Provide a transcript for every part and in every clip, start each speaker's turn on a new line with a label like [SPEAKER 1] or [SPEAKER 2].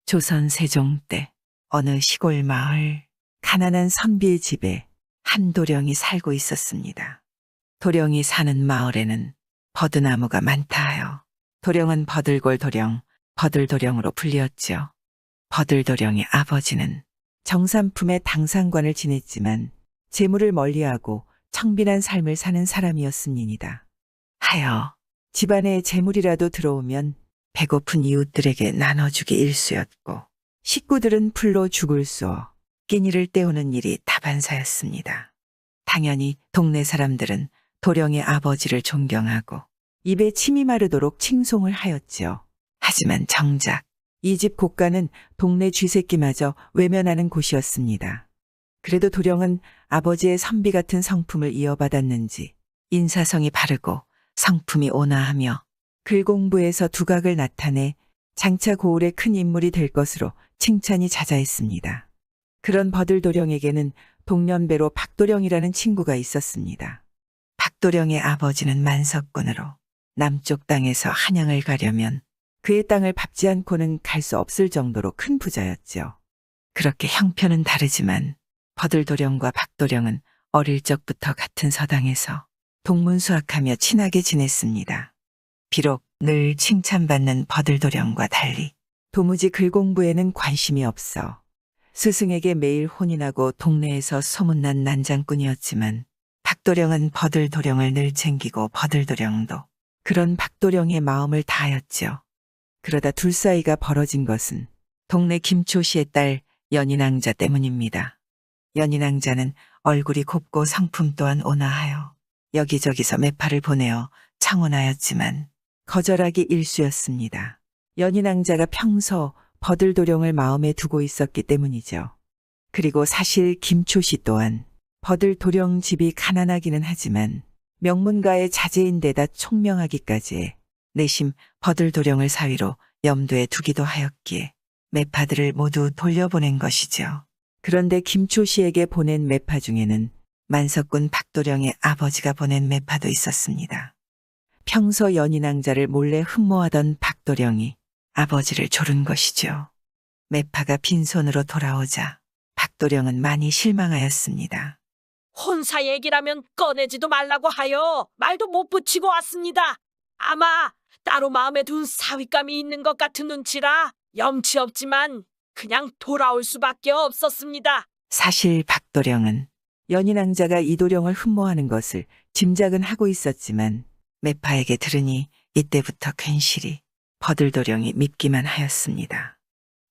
[SPEAKER 1] 조선 세종 때 어느 시골 마을 가난한 선비의 집에 한 도령이 살고 있었습니다. 도령이 사는 마을에는 버드나무가 많다 하여 도령은 버들골 도령, 버들도령으로 불리었지요. 버들도령의 아버지는 정삼품의 당상관을 지냈지만 재물을 멀리하고 청빈한 삶을 사는 사람이었음이니이다. 하여 집안에 재물이라도 들어오면 배고픈 이웃들에게 나눠주기 일쑤였고 식구들은 풀로 죽을 쏘어 끼니를 때우는 일이 다반사였습니다. 당연히 동네 사람들은 도령의 아버지를 존경하고 입에 침이 마르도록 칭송을 하였지요. 하지만 정작 이 집 고가는 동네 쥐새끼마저 외면하는 곳이었습니다. 그래도 도령은 아버지의 선비 같은 성품을 이어받았는지 인사성이 바르고 성품이 온화하며 글 공부에서 두각을 나타내 장차 고을의 큰 인물이 될 것으로 칭찬이 자자했습니다. 그런 버들도령에게는 동년배로 박도령이라는 친구가 있었습니다. 박도령의 아버지는 만석군으로 남쪽 땅에서 한양을 가려면 그의 땅을 밟지 않고는 갈 수 없을 정도로 큰 부자였죠. 그렇게 형편은 다르지만 버들도령과 박도령은 어릴 적부터 같은 서당에서 동문수학하며 친하게 지냈습니다. 비록 늘 칭찬받는 버들도령과 달리 도무지 글 공부에는 관심이 없어 스승에게 매일 혼인하고 동네에서 소문난 난장꾼이었지만 박도령은 버들도령을 늘 챙기고 버들도령도 그런 박도령의 마음을 다하였지요. 그러다 둘 사이가 벌어진 것은 동네 김초씨의 딸 연인왕자 때문입니다. 연인왕자는 얼굴이 곱고 성품 또한 온화하여 여기저기서 매파를 보내어 청혼하였지만 거절하기 일쑤였습니다. 연인왕자가 평소 버들도령을 마음에 두고 있었기 때문이죠. 그리고 사실 김초씨 또한 버들도령 집이 가난하기는 하지만 명문가의 자제인데다 총명하기까지 해 내심 버들도령을 사위로 염두에 두기도 하였기에 매파들을 모두 돌려보낸 것이죠. 그런데 김초씨에게 보낸 매파 중에는 만석군 박도령의 아버지가 보낸 매파도 있었습니다. 평소 연인왕자를 몰래 흠모하던 박도령이 아버지를 조른 것이죠. 매파가 빈손으로 돌아오자 박도령은 많이 실망하였습니다.
[SPEAKER 2] 혼사 얘기라면 꺼내지도 말라고 하여 말도 못 붙이고 왔습니다. 아마 따로 마음에 둔 사윗감이 있는 것 같은 눈치라 염치 없지만 그냥 돌아올 수밖에 없었습니다.
[SPEAKER 1] 사실 박도령은 연인왕자가 이도령을 흠모하는 것을 짐작은 하고 있었지만 매파에게 들으니 이때부터 괜시리 버들도령이 밉기만 하였습니다.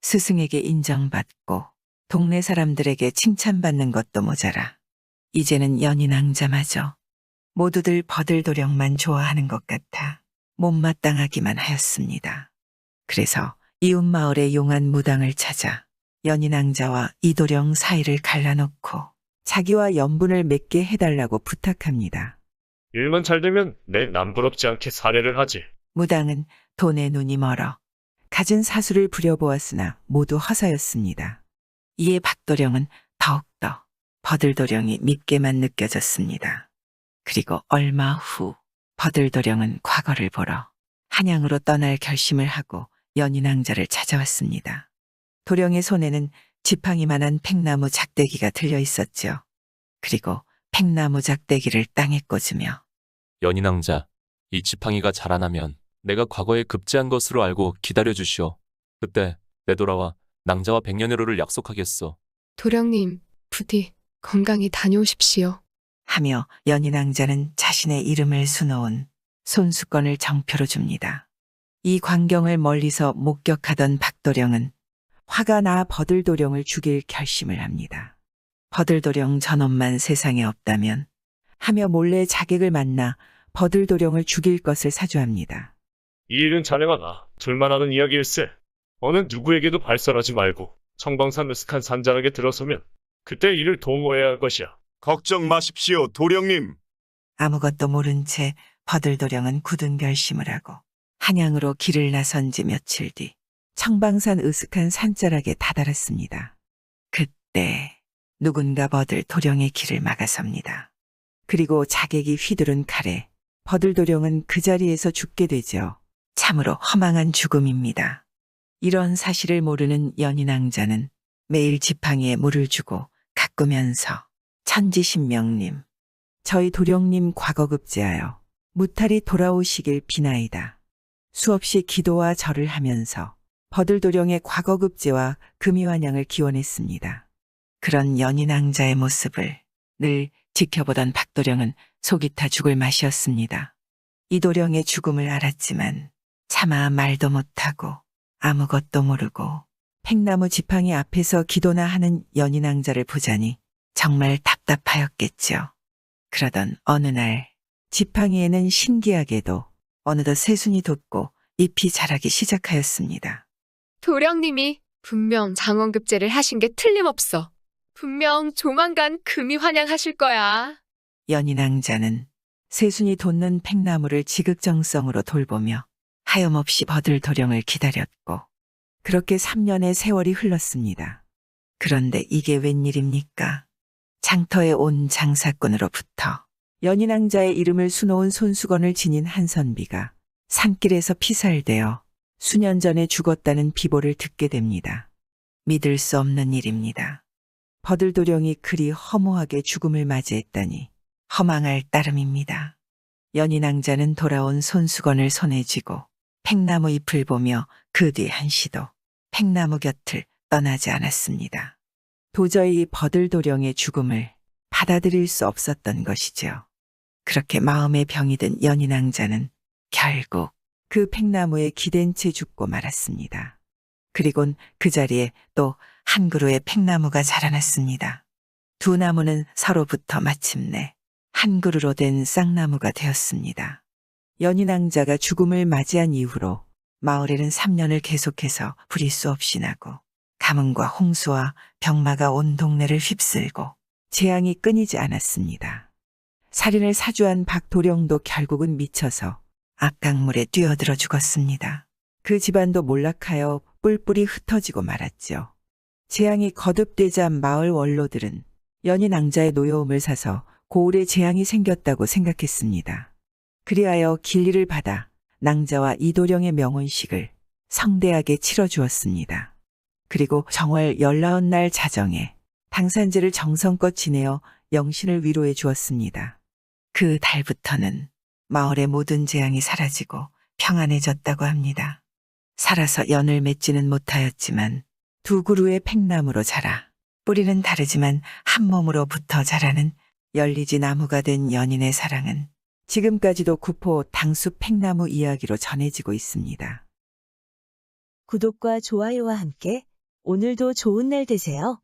[SPEAKER 1] 스승에게 인정받고 동네 사람들에게 칭찬받는 것도 모자라 이제는 연인왕자마저 모두들 버들도령만 좋아하는 것 같아 못마땅하기만 하였습니다. 그래서 이웃마을의 용한 무당을 찾아 연인왕자와 이도령 사이를 갈라놓고 자기와 연분을 맺게 해달라고 부탁합니다.
[SPEAKER 3] 일만 잘 되면 내 남부럽지 않게 살해를 하지.
[SPEAKER 1] 무당은 돈에 눈이 멀어 갖은 사수를 부려보았으나 모두 허사였습니다. 이에 박도령은 더욱더 버들도령이 밉게만 느껴졌습니다. 그리고 얼마 후 버들도령은 과거를 보러 한양으로 떠날 결심을 하고 연인왕자를 찾아왔습니다. 도령의 손에는 지팡이만한 팽나무 작대기가 들려 있었죠. 그리고 팽나무 작대기를 땅에 꽂으며
[SPEAKER 4] 연인왕자, 이 지팡이가 자라나면 내가 과거에 급제한 것으로 알고 기다려주시오. 그때 되돌아와 낭자와 백년여로를 약속하겠소.
[SPEAKER 5] 도령님, 부디 건강히 다녀오십시오.
[SPEAKER 1] 하며 연인왕자는 자신의 이름을 수놓은 손수건을 정표로 줍니다. 이 광경을 멀리서 목격하던 박도령은 화가 나 버들도령을 죽일 결심을 합니다. 버들도령 저놈만 세상에 없다면 하며 몰래 자객을 만나 버들도령을 죽일 것을 사주합니다.
[SPEAKER 3] 이 일은 자네가 나 둘만 아는 이야기일세. 어느 누구에게도 발설하지 말고 청방산 으슥한 산자락에 들어서면 그때 이를 도모해야 할 것이야.
[SPEAKER 6] 걱정 마십시오, 도령님.
[SPEAKER 1] 아무것도 모른 채 버들도령은 굳은 결심을 하고 한양으로 길을 나선 지 며칠 뒤 청방산 으슥한 산자락에 다다랐습니다. 그때 누군가 버들도령의 길을 막아섭니다. 그리고 자객이 휘두른 칼에 버들도령은 그 자리에서 죽게 되죠. 참으로 허망한 죽음입니다. 이런 사실을 모르는 연인왕자는 매일 지팡이에 물을 주고 가꾸면서 천지신명님, 저희 도령님 과거급제하여 무탈이 돌아오시길 비나이다. 수없이 기도와 절을 하면서 버들도령의 과거급제와 금이환영을 기원했습니다. 그런 연인왕자의 모습을 늘 지켜보던 박도령은 속이 타 죽을 맛이었습니다. 이도령의 죽음을 알았지만 차마 말도 못하고 아무것도 모르고 팽나무 지팡이 앞에서 기도나 하는 연인왕자를 보자니 정말 답답하였겠죠. 그러던 어느 날 지팡이에는 신기하게도 어느덧 새순이 돋고 잎이 자라기 시작하였습니다.
[SPEAKER 5] 도령님이 분명 장원급제를 하신 게 틀림없어. 분명 조만간 금이 환영하실 거야.
[SPEAKER 1] 연인왕자는 새순이 돋는 팽나무를 지극정성으로 돌보며 하염없이 버들도령을 기다렸고 그렇게 3년의 세월이 흘렀습니다. 그런데 이게 웬일입니까? 장터에 온 장사꾼으로부터 연인왕자의 이름을 수놓은 손수건을 지닌 한선비가 산길에서 피살되어 수년 전에 죽었다는 비보를 듣게 됩니다. 믿을 수 없는 일입니다. 버들도령이 그리 허무하게 죽음을 맞이했다니 허망할 따름입니다. 연인왕자는 돌아온 손수건을 손에 쥐고 팽나무 잎을 보며 그 뒤 한시도 팽나무 곁을 떠나지 않았습니다. 도저히 버들도령의 죽음을 받아들일 수 없었던 것이죠. 그렇게 마음에 병이 든 연인왕자는 결국 그 팽나무에 기댄 채 죽고 말았습니다. 그리곤 그 자리에 또 한 그루의 팽나무가 자라났습니다. 두 나무는 서로부터 마침내 한 그루로 된 쌍나무가 되었습니다. 연인왕자가 죽음을 맞이한 이후로 마을에는 3년을 계속해서 불이 수없이 나고 가뭄과 홍수와 병마가 온 동네를 휩쓸고 재앙이 끊이지 않았습니다. 살인을 사주한 박도령도 결국은 미쳐서 악강물에 뛰어들어 죽었습니다. 그 집안도 몰락하여 뿔뿔이 흩어지고 말았죠. 재앙이 거듭되자 마을 원로들은 연인왕자의 노여움을 사서 고을에 재앙이 생겼다고 생각했습니다. 그리하여 길리를 받아 낭자와 이도령의 명혼식을 성대하게 치러주었습니다. 그리고 정월 19날 자정에 당산제를 정성껏 지내어 영신을 위로해 주었습니다. 그 달부터는 마을의 모든 재앙이 사라지고 평안해졌다고 합니다. 살아서 연을 맺지는 못하였지만 두 그루의 팽나무로 자라 뿌리는 다르지만 한 몸으로 붙어 자라는 열리지 나무가 된 연인의 사랑은 지금까지도 구포 당수 팽나무 이야기로 전해지고 있습니다.
[SPEAKER 7] 구독과 좋아요와 함께 오늘도 좋은 날 되세요.